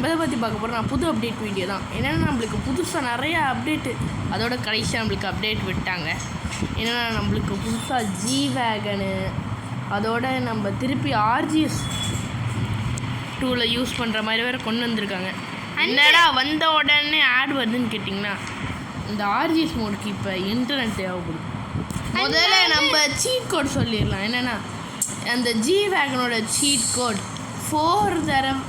நம்ம இதை பற்றி பார்க்க போகிறோம். புது அப்டேட் வீடியோ தான். என்னென்னா நம்மளுக்கு புதுசாக நிறையா அப்டேட்டு, அதோட கடைசியாக நம்மளுக்கு அப்டேட் விட்டாங்க. என்னென்னா நம்மளுக்கு புதுசாக ஜி வேகனு, அதோட நம்ம திருப்பி RGS 2ல் யூஸ் பண்ணுற மாதிரி வேறு கொண்டு வந்திருக்காங்க. என்னடா வந்த உடனே ஆட் வருதுன்னு கேட்டிங்கன்னா, இந்த RGS மோடுக்கு இப்போ இன்டர்நெட் தேவைப்படும். முதல்ல நம்ம சீட் கோட் சொல்லிடலாம். என்னென்னா அந்த ஜி வேகனோட சீட் கோட் 4 தடவை,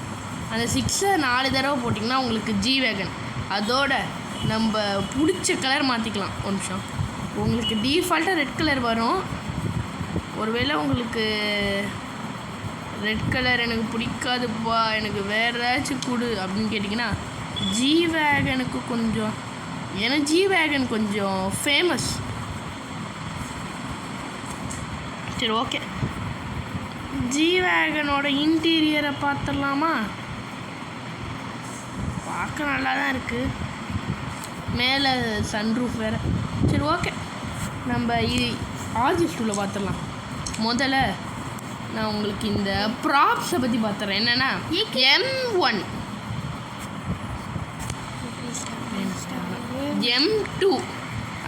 அந்த 6 4 தடவை போட்டிங்கன்னா உங்களுக்கு ஜி வேகன். அதோட நம்ம பிடிச்ச கலர் மாற்றிக்கலாம். ஒரு நிமிஷம், உங்களுக்கு டிஃபால்ட்டாக ரெட் கலர் வரும். ஒருவேளை உங்களுக்கு ரெட் கலர் எனக்கு பிடிக்காதுப்பா, எனக்கு வேறு ஏதாச்சும் கொடு அப்படின்னு கேட்டிங்கன்னா, ஜி வேகனுக்கு கொஞ்சம், ஏன்னா ஜி வேகன் கொஞ்சம் ஃபேமஸ். சரி, ஓகே, ஜி வேகனோட இன்டீரியரை பார்த்துடலாமா? பார்க்க நல்லா தான் இருக்குது, மேலே சன்ரூஃப் வேறு. சரி, ஓகே, நம்ம RGS 2ல் பார்த்துடலாம். முதல்ல நான் உங்களுக்கு இந்த ப்ராப்ஸை பற்றி பார்த்துறேன். என்னென்னா M1 M2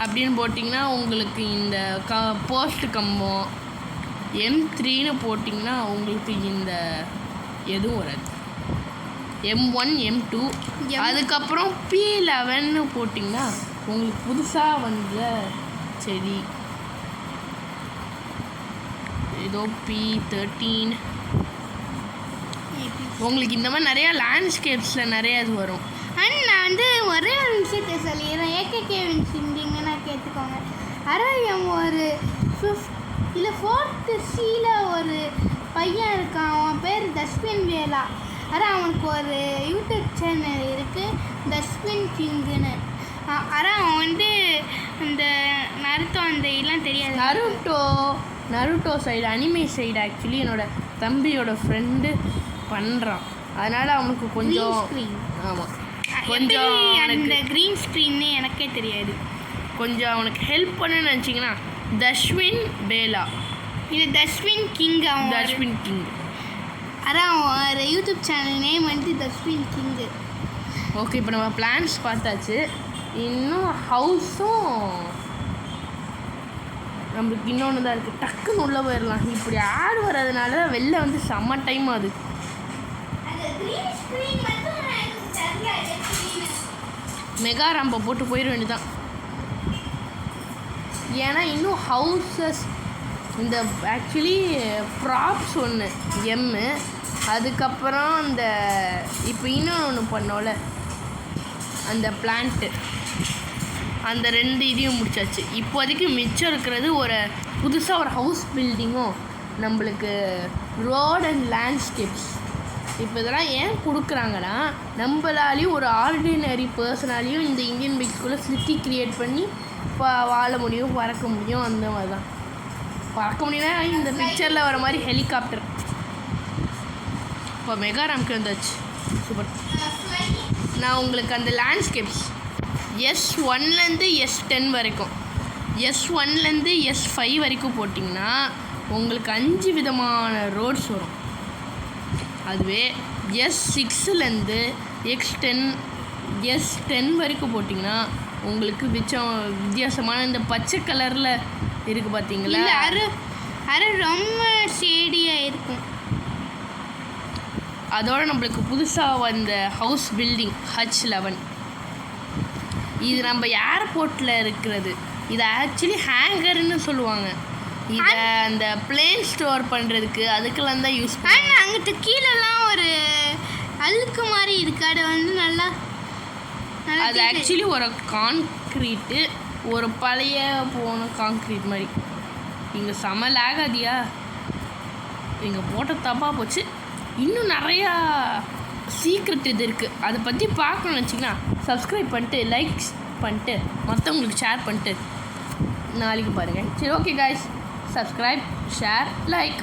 அப்படின்னு போட்டிங்கன்னா உங்களுக்கு இந்த போஸ்ட் கம்பம், M3ன்னு போட்டிங்கன்னா உங்களுக்கு இந்த எதுவும் வராது. M1 M2 அதுக்கப்புறம் P11ன்னு போட்டிங்கன்னா உங்களுக்கு புதுசாக வந்த செடி, ஏதோ P13. உங்களுக்கு இந்த மாதிரி நிறையா லேண்ட்ஸ்கேப்ஸில் நிறையா இது வரும். அண்ட் நான் ஒரே ஒரு விஷயத்தை சொல்லிடுறேன். AKK சிந்திங்கன்னா கேட்டுக்கோங்க. ஒரு 4th Cல ஒரு பையன் இருக்கான். அவன் பேர் தஸ்வின் வேலா. அவனுக்கு ஒரு யூடியூப் சேனல் இருக்குது, தஸ்வின் கிங்குன்னு. அவன் அந்த நருட்டோ அந்த இதெல்லாம் தெரியாது. Naruto side, anime side actually என்னோடய தம்பியோட ஃப்ரெண்டு பண்ணுறான். அதனால் அவனுக்கு கொஞ்சம், ஆமாம், கொஞ்சம் அந்த க்ரீன் ஸ்க்ரீன்னு எனக்கே தெரியாது. கொஞ்சம் அவனுக்கு ஹெல்ப் பண்ணுன்னு நினச்சிங்கன்னா தஸ்வின் பேலா, இது தஸ்வின் கிங். தஸ்வின் கிங். ஒரு YouTube channel name Taswin king. Okay, இப்போ நம்ம பிளான்ஸ் பார்த்தாச்சு. இன்னும் ஹவுஸும் நம்மளுக்கு இன்னொன்று தான் இருக்குது. டக்குன்னு உள்ளே போயிடலாம். இப்படி ஆடு வர்றதுனால வெளில செம்ம டைம் ஆகுது. மெகா ராம்பை போட்டு போயிட வேண்டியதான். ஏன்னா இன்னும் ஹவுஸஸ், இந்த ஆக்சுவலி ப்ராப்ஸ் ஒன்று எம்மு, அதுக்கப்புறம் அந்த இப்போ இன்னொன்று பண்ணோல அந்த பிளான்ட்டு, அந்த 2 இதையும் முடிச்சாச்சு. இப்போதைக்கு மிச்சம் இருக்கிறது ஒரு புதுசாக ஒரு ஹவுஸ் பில்டிங்கும் நம்மளுக்கு ரோட் அண்ட் லேண்ட்ஸ்கேப்ஸ். இப்போ இதெல்லாம் ஏன் கொடுக்குறாங்கன்னா, நம்மளாலையும் ஒரு ஆர்டினரி பர்சனாலையும் இந்த இந்தியன் பைக்குள்ளே சிட்டி க்ரியேட் பண்ணி வாழ முடியும், பறக்க முடியும். அந்த மாதிரி தான் பறக்க முடியும்னா இந்த பிக்சரில் வர மாதிரி ஹெலிகாப்டர். இப்போ மெகா ராம்க்கு வந்தாச்சு. சூப்பர். நான் உங்களுக்கு அந்த லேண்ட்ஸ்கேப்ஸ் S1லேருந்து S10 வரைக்கும், S1லேருந்து S5 வரைக்கும் போட்டிங்கன்னா உங்களுக்கு 5 விதமான ரோட்ஸ் வரும். அதுவே S6லேருந்து S10 வரைக்கும் போட்டிங்கன்னா உங்களுக்கு வித்தியாசமான இந்த பச்சை கலரில் இருக்குது பார்த்தீங்களா, அது ரொம்ப ஷேடியாக இருக்கும். அதோட நம்மளுக்கு புதுசாக வந்த ஹவுஸ் பில்டிங் H11. இது நம்ம ஏர்போர்ட்டில் இருக்கிறது. இது ஆக்சுவலி ஹேங்கர்னு சொல்லுவாங்க. இதை அந்த பிளேன் ஸ்டோர் பண்ணுறதுக்கு அதுக்கெல்லாம் தான் யூஸ் பண்ணுவாங்க. அங்கிட்டு கீழெல்லாம் ஒரு அழுக்கு மாதிரி இருக்குது. அது நல்லா அது ஆக்சுவலி ஒரு கான்க்ரீட்டு, ஒரு பழைய போன கான்க்ரீட் மாதிரி. இங்கே செம லேக் ஆதியா, இங்கே போட்ட தப்பாக போச்சு. இன்னும் நிறையா சீக்ரெட் இது இருக்குது. அதை பற்றி பார்க்கணும்னு வச்சிங்கன்னா சப்ஸ்கிரைப் பண்ணிட்டு, லைக்ஸ் பண்ணிட்டு, மற்றவங்களுக்கு ஷேர் பண்ணிட்டு நாளைக்கு பாருங்கள். சரி, okay guys, subscribe, share, like.